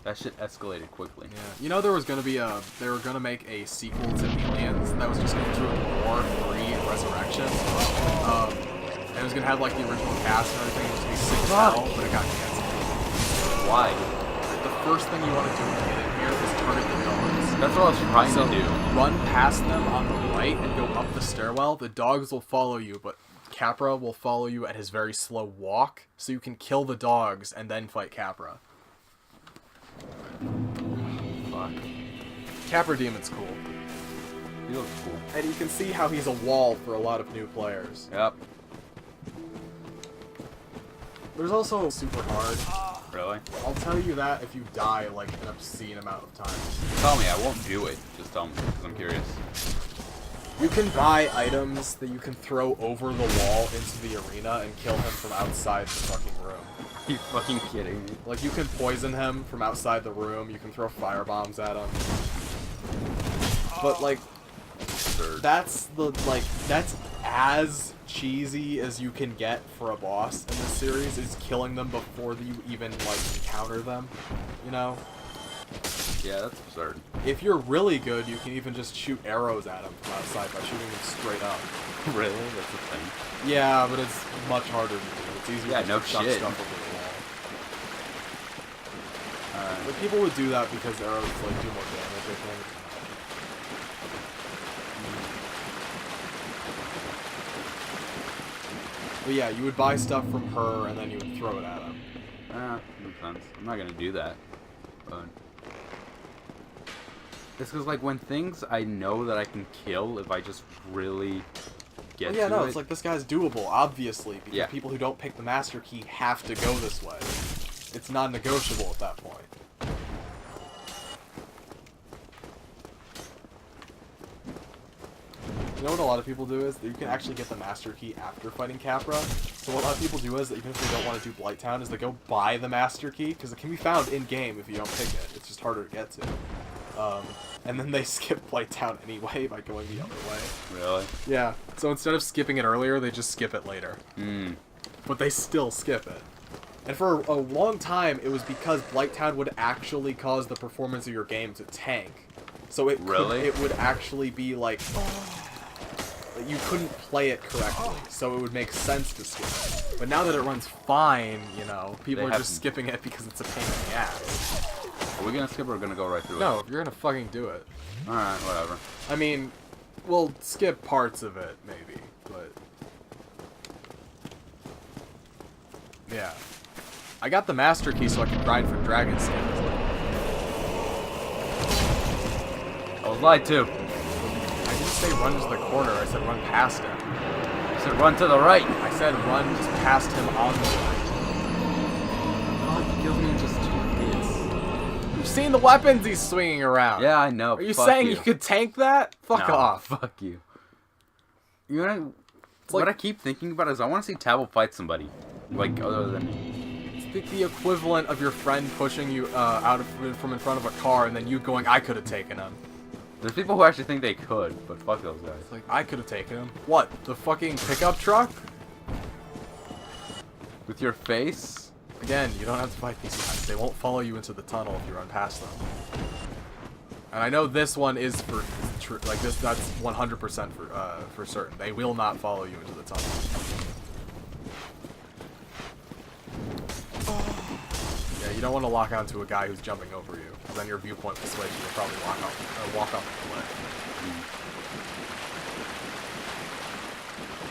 That shit escalated quickly. Yeah. You know, they were gonna make a sequel to Aliens that was just going to do War, 3, and Resurrection. And it was gonna have like the original cast and everything. It was gonna be sick as hell, but it got canceled. Why? The first thing you want to do when you get in here is target the dogs. That's what I was trying to do. Run past them on the right and go up the stairwell. The dogs will follow you, but Capra will follow you at his very slow walk, so you can kill the dogs and then fight Capra. Fuck. Capra Demon's cool. He looks cool. And you can see how he's a wall for a lot of new players. Yep. There's also super hard. Really? I'll tell you that if you die like an obscene amount of times. Tell me, I won't do it. Just tell me, because I'm curious. You can buy items that you can throw over the wall into the arena and kill him from outside the fucking room. Are you fucking kidding me? Like, you can poison him from outside the room, you can throw fire bombs at him. But, like, Absurd. that's as cheesy as you can get for a boss in this series, is killing them before you even, like, encounter them, you know? Yeah, that's absurd. If you're really good, you can even just shoot arrows at them from outside by shooting them straight up. Really? That's a thing. Yeah, but it's much harder to do. It's easier Yeah, to no just chuck shit. stuff over the wall. But people would do that because arrows like do more damage, I think. But yeah, you would buy stuff from her and then you would throw it at him. Makes sense. I'm not gonna do that. But it's because, like, when things I know that I can kill if I just really get Well, yeah, to no, it. it's like this guy's doable, obviously, because Yeah. people who don't pick the master key have to go this way. It's non-negotiable at that point. You know what a lot of people do is that you can actually get the master key after fighting Capra. So what a lot of people do is that even if they don't want to do Blighttown, is they go buy the master key because it can be found in game if you don't pick it. It's just harder to get to. And then they skip Blighttown anyway by going the other way. Really? Yeah. So instead of skipping it earlier, they just skip it later. Hmm. But they still skip it. And for a long time, it was because Blighttown would actually cause the performance of your game to tank. So it would actually be like you couldn't play it correctly, so it would make sense to skip it. But now that it runs fine, you know, people are just skipping it because it's a pain in the ass. Are we gonna skip or are we gonna go right through it? No, you're gonna fucking do it. Alright, whatever. I mean, we'll skip parts of it, maybe, but... Yeah. I got the master key so I can grind for dragon skins. I was lied to. I didn't say run to the corner, I said run past him. I said run to the right. I said run just past him on the right. Oh, he killed me in just 2 hits. You've seen the weapons he's swinging around. Yeah, I know. Are you Fuck saying you could tank that? Fuck No, off. Fuck you. You know what I keep thinking about is I want to see Tabo fight somebody. Like, other than... It's the equivalent of your friend pushing you from in front of a car and then you going, I could have taken him. There's people who actually think they could, but fuck those guys. It's like, I could have taken him. What? The fucking pickup truck? With your face? Again, you don't have to fight these guys. They won't follow you into the tunnel if you run past them. And I know this one is for true. Like this, that's 100% for certain. They will not follow you into the tunnel. Yeah, you don't want to lock onto a guy who's jumping over you, because then your viewpoint will switch and you'll probably walk off the cliff.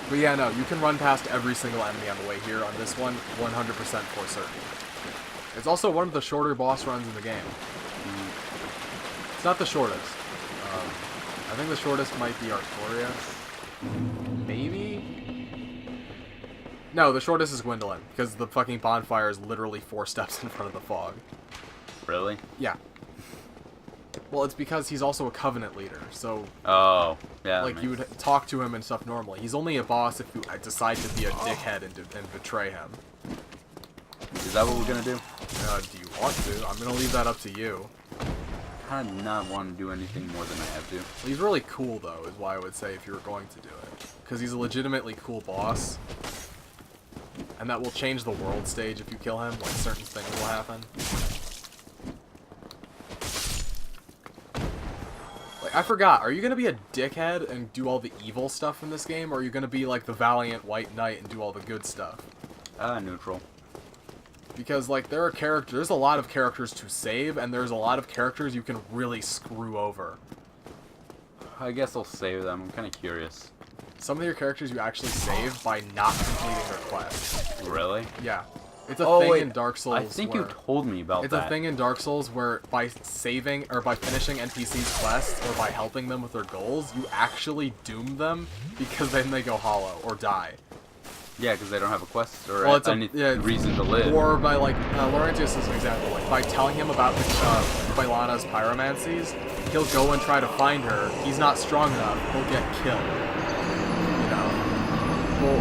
But yeah, no, you can run past every single enemy on the way here on this one, 100% for certain. It's also one of the shorter boss runs in the game. It's not the shortest. I think the shortest might be Artoria. Maybe? No, the shortest is Gwendolyn, because the fucking bonfire is literally 4 steps in front of the fog. Really? Yeah. Well, it's because he's also a Covenant leader, so... Oh, yeah. Like, you would talk to him and stuff normally. He's only a boss if you decide to be a dickhead and betray him. Is that what we're gonna do? Do you want to? I'm gonna leave that up to you. I do not want to do anything more than I have to. Well, he's really cool, though, is why I would say if you were going to do it. Because he's a legitimately cool boss. And that will change the world stage if you kill him. Like, certain things will happen. Like, I forgot. Are you going to be a dickhead and do all the evil stuff in this game? Or are you going to be, like, the valiant white knight and do all the good stuff? Neutral. Because, like, there's a lot of characters to save, and there's a lot of characters you can really screw over. I guess I'll save them. I'm kind of curious. Some of your characters you actually save by not completing their quest. Really? Yeah. It's a thing in Dark Souls. I think you told me about that. It's a thing in Dark Souls where by saving, or by finishing NPCs' quests, or by helping them with their goals, you actually doom them, because then they go hollow, or die. Yeah, because they don't have a quest or any reason to live. Or by, like, Laurentius is an example. Like, by telling him about the Quailana's pyromancies, he'll go and try to find her. He's not strong enough. He'll get killed. You know?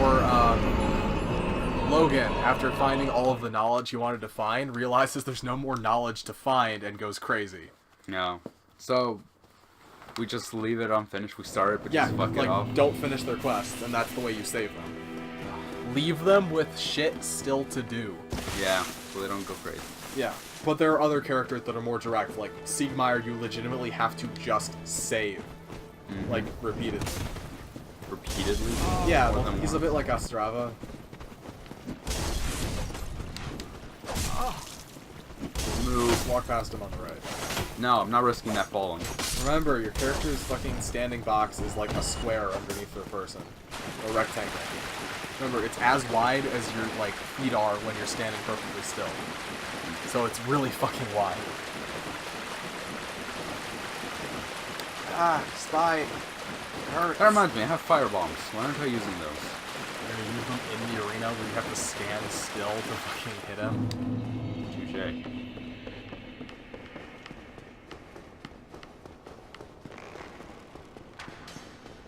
Or, Logan, after finding all of the knowledge he wanted to find, realizes there's no more knowledge to find and goes crazy. No. So, we just leave it unfinished. We started, but just fuck it off. Don't finish their quests, and that's the way you save them. Leave them with shit still to do. Yeah, so they don't go crazy. Yeah, but there are other characters that are more direct. Like, Siegmeyer, you legitimately have to just save. Like, repeatedly. Repeatedly? Yeah, well, he's a bit like Ostrava. Move. Walk past him on the right. No, I'm not risking that falling. Remember, your character's fucking standing box is like a square underneath their person. A rectangle. Remember, it's as wide as your, like, feet are when you're standing perfectly still. So it's really fucking wide. Ah, spy. It hurts. That reminds me, I have fire bombs. Why aren't I using those? You're gonna use them in the arena where you have to stand still to fucking hit him. Touché.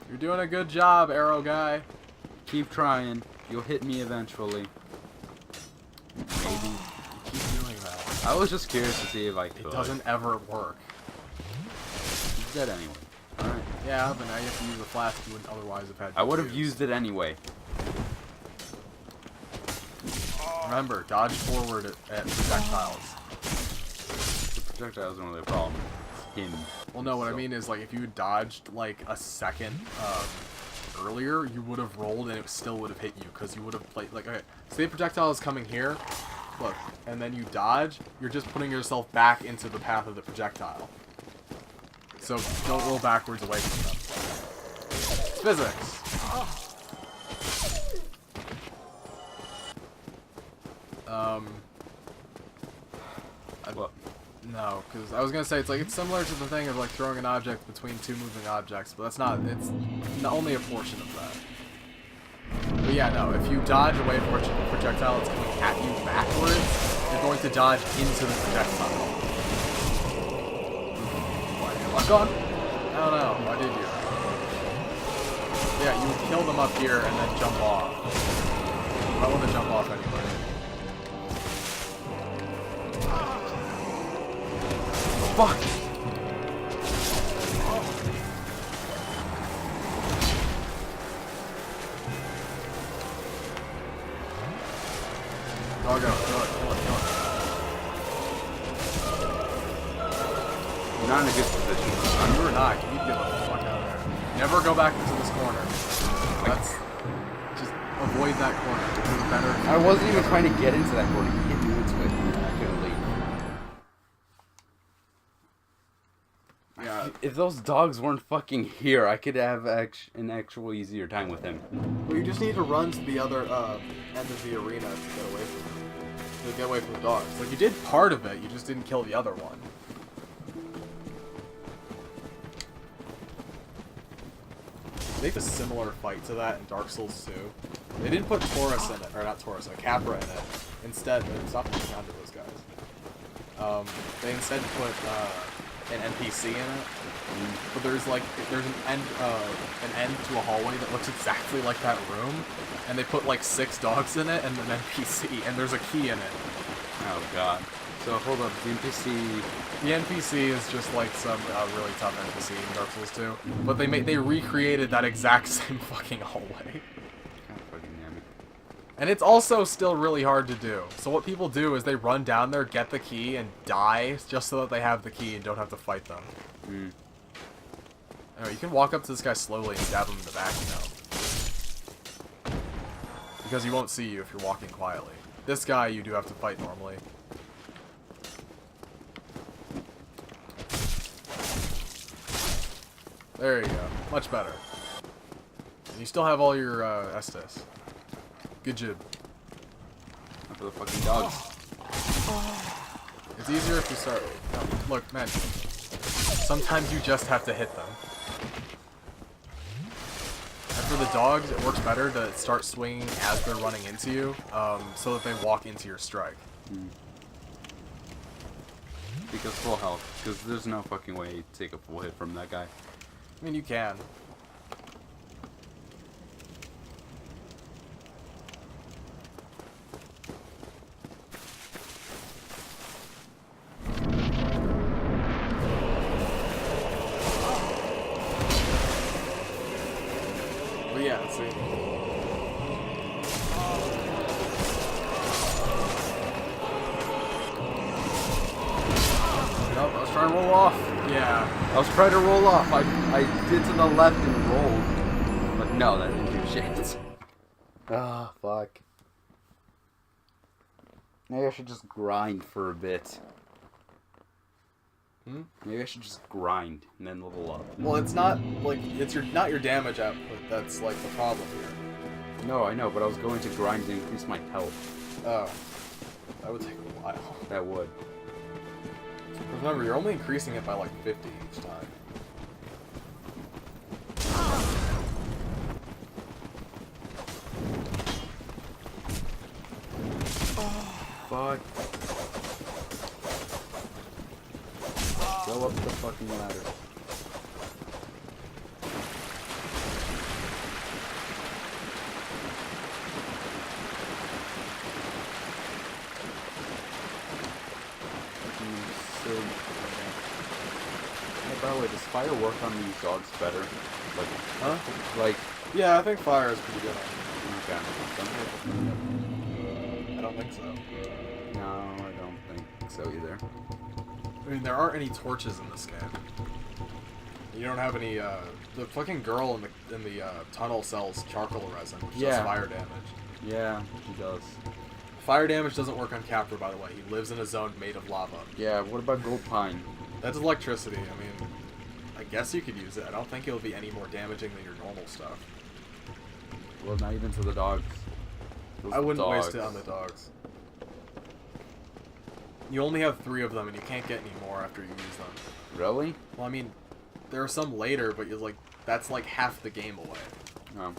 You're doing a good job, arrow guy. Keep trying. You'll hit me eventually. Maybe. You keep doing that. I was just curious to see if I could. It doesn't ever work. He's dead anyway. Alright. Yeah, but now you have to use a flask you wouldn't otherwise have had to I would have used it anyway. Remember, dodge forward at projectiles. The projectiles aren't really a problem. It's him. Well, no, what I mean is, like, if you dodged, like, a second earlier, you would have rolled and it still would have hit you, because you would have played, like, okay, say the projectile is coming here, look, and then you dodge, you're just putting yourself back into the path of the projectile. So, don't roll backwards away from them. Physics! What? No, because I was gonna say it's similar to the thing of like throwing an object between two moving objects, but that's not. It's only a portion of that. But yeah, no. If you dodge away from a projectile that's coming at you backwards, you're going to dodge into the projectile. Why did you lock on? I don't know. Why did you? Yeah, you would kill them up here and then jump off. I want to jump off anyway. Fuck! Doggo, kill it. You're not in a good position. Never go back into this corner. That's just avoid that corner. It's better. I wasn't even trying to get into that corner. He hit me into it. And I couldn't leave. Yeah. If those dogs weren't fucking here, I could have an actual easier time with him. Well, you just need to run to the other end of the arena to get away from them. To get away from the dogs. Like, you did part of it, you just didn't kill the other one. They have a similar fight to that in Dark Souls 2. They didn't put Taurus in it, or not Taurus, Capra in it. Instead, stop looking onto those guys. They instead put an NPC in it. But there's an end to a hallway that looks exactly like that room, and they put like 6 dogs in it and an NPC, and there's a key in it. Oh god. So hold up, the NPC. The NPC is just like some really tough NPC in Dark Souls 2, but they recreated that exact same fucking hallway. God fucking damn it. And it's also still really hard to do. So what people do is they run down there, get the key, and die just so that they have the key and don't have to fight them. Mm. Anyway, you can walk up to this guy slowly and stab him in the back, because he won't see you if you're walking quietly. This guy you do have to fight normally. There you go. Much better. And you still have all your Estus. Good job. For the fucking dogs. It's easier if you start... No, look, man. Sometimes you just have to hit them. And for the dogs, it works better to start swinging as they're running into you, so that they walk into your strike. Mm. Because full health. Because there's no fucking way to take a full hit from that guy. I mean, you can. But yeah, let's see. Nope, I was trying to roll off. Yeah. I was trying to roll off. I did to the left and rolled. But no, that didn't do shit. Ah, fuck. Maybe I should just grind for a bit. Maybe I should just grind and then level up. Well, it's not like it's not your damage output that's like the problem here. No, I know, but I was going to grind to increase my health. Oh, that would take a while. That would. Remember, you're only increasing it by like 50 each time. Fuck. Go up the fucking ladder. Hey, by the way, does fire work on these dogs better? Like, Huh? Like, Yeah, I think fire is pretty good. okay. I don't think so. No, I don't think so either. I mean, there aren't any torches in this game. You don't have any, the fucking girl in the tunnel sells charcoal resin, which does fire damage. Yeah, she does. Fire damage doesn't work on Capra, by the way. He lives in a zone made of lava. Yeah, what about gold pine? That's electricity. I mean, I guess you could use it. I don't think it'll be any more damaging than your normal stuff. Well, not even to the dogs. Those I wouldn't dogs. waste it on the dogs. You only have 3 of them, and you can't get any more after you use them. Really? Well, I mean, there are some later, but you're like, that's like half the game away. Oh.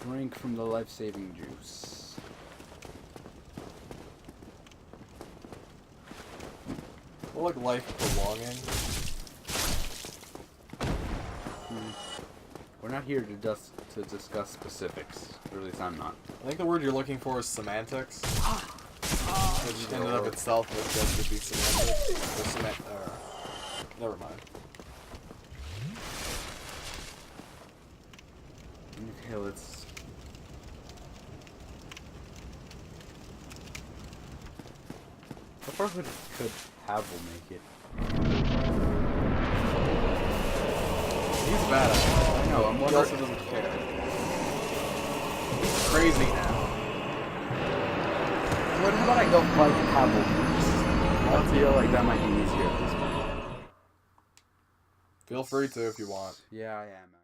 Drink from the life-saving juice. Well, like life belonging. We're not here to discuss specifics. Or at least I'm not. I think the word you're looking for is semantics. Which in and of itself would just be semantics. Or never mind. Okay, let's... How far could Havel make it? He's bad. I know, I'm He wondering... also doesn't care. He's crazy now. What about I go fight Havel first? I feel like that might be easier at this point. Feel free to if you want. Yeah, I am.